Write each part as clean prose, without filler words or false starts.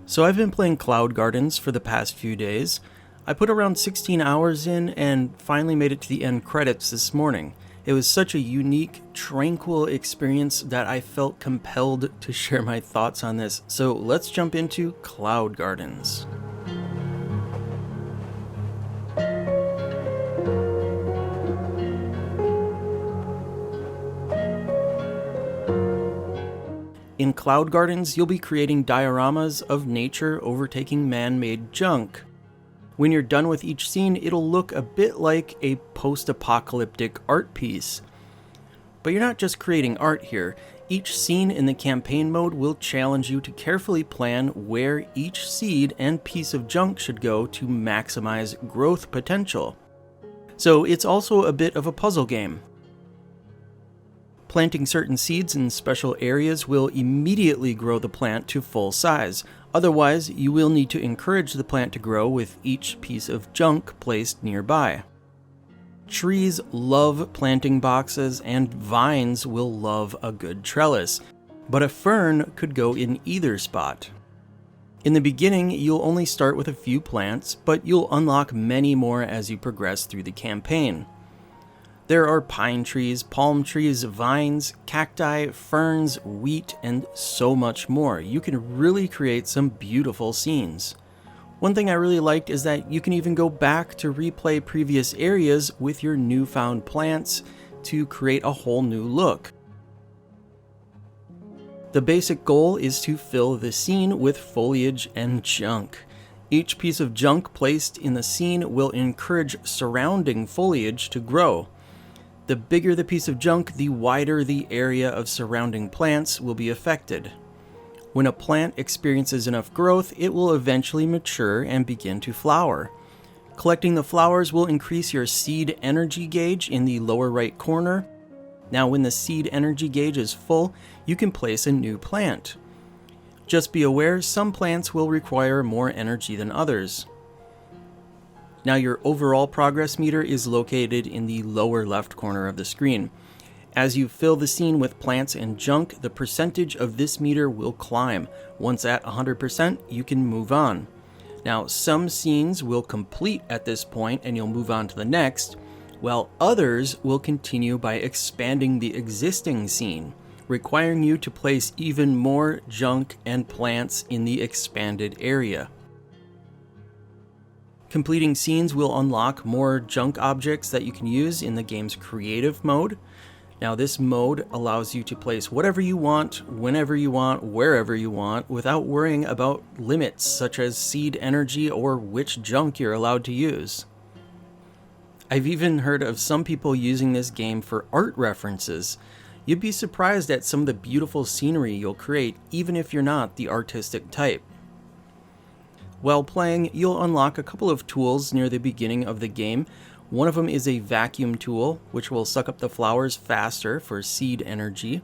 So I've been playing Cloud Gardens for the past few days. I put around 16 hours in and finally made it to the end credits this morning. It was such a unique, tranquil experience that I felt compelled to share my thoughts on this. So let's jump into Cloud Gardens. In Cloud Gardens, you'll be creating dioramas of nature overtaking man-made junk. When you're done with each scene, it'll look a bit like a post-apocalyptic art piece. But you're not just creating art here. Each scene in the campaign mode will challenge you to carefully plan where each seed and piece of junk should go to maximize growth potential. So it's also a bit of a puzzle game. Planting certain seeds in special areas will immediately grow the plant to full size. Otherwise, you will need to encourage the plant to grow with each piece of junk placed nearby. Trees love planting boxes, and vines will love a good trellis, but a fern could go in either spot. In the beginning, you'll only start with a few plants, but you'll unlock many more as you progress through the campaign. There are pine trees, palm trees, vines, cacti, ferns, wheat, and so much more. You can really create some beautiful scenes. One thing I really liked is that you can even go back to replay previous areas with your newfound plants to create a whole new look. The basic goal is to fill the scene with foliage and junk. Each piece of junk placed in the scene will encourage surrounding foliage to grow. The bigger the piece of junk, the wider the area of surrounding plants will be affected. When a plant experiences enough growth, it will eventually mature and begin to flower. Collecting the flowers will increase your seed energy gauge in the lower right corner. Now, when the seed energy gauge is full, you can place a new plant. Just be aware, some plants will require more energy than others. Now, your overall progress meter is located in the lower left corner of the screen. As you fill the scene with plants and junk, the percentage of this meter will climb. Once at 100%, you can move on. Now, some scenes will complete at this point and you'll move on to the next, while others will continue by expanding the existing scene, requiring you to place even more junk and plants in the expanded area. Completing scenes will unlock more junk objects that you can use in the game's creative mode. Now, this mode allows you to place whatever you want, whenever you want, wherever you want, without worrying about limits such as seed energy or which junk you're allowed to use. I've even heard of some people using this game for art references. You'd be surprised at some of the beautiful scenery you'll create, even if you're not the artistic type. While playing, you'll unlock a couple of tools near the beginning of the game. One of them is a vacuum tool, which will suck up the flowers faster for seed energy.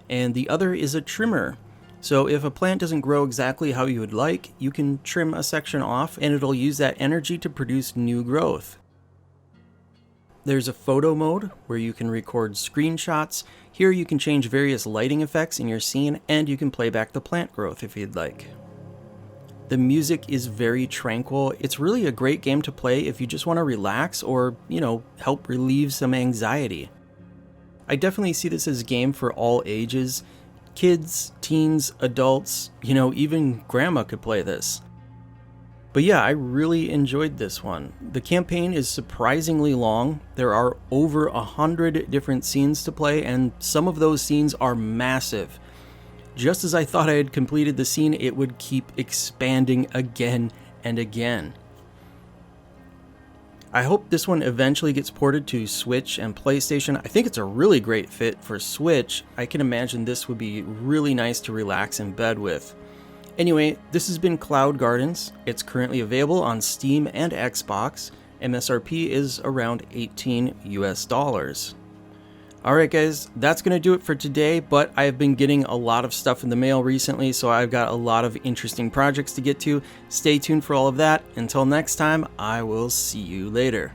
And the other is a trimmer. So if a plant doesn't grow exactly how you would like, you can trim a section off and it'll use that energy to produce new growth. There's a photo mode where you can record screenshots. Here you can change various lighting effects in your scene, and you can play back the plant growth if you'd like. The music is very tranquil. It's really a great game to play if you just want to relax or, help relieve some anxiety. I definitely see this as a game for all ages. Kids, teens, adults, even grandma could play this. But yeah, I really enjoyed this one. The campaign is surprisingly long. There are over 100 different scenes to play, and some of those scenes are massive. Just as I thought I had completed the scene, it would keep expanding again and again. I hope this one eventually gets ported to Switch and PlayStation. I think it's a really great fit for Switch. I can imagine this would be really nice to relax in bed with. Anyway, this has been Cloud Gardens. It's currently available on Steam and Xbox. MSRP is around $18 US. Alright guys, that's going to do it for today, but I've been getting a lot of stuff in the mail recently, so I've got a lot of interesting projects to get to. Stay tuned for all of that. Until next time, I will see you later.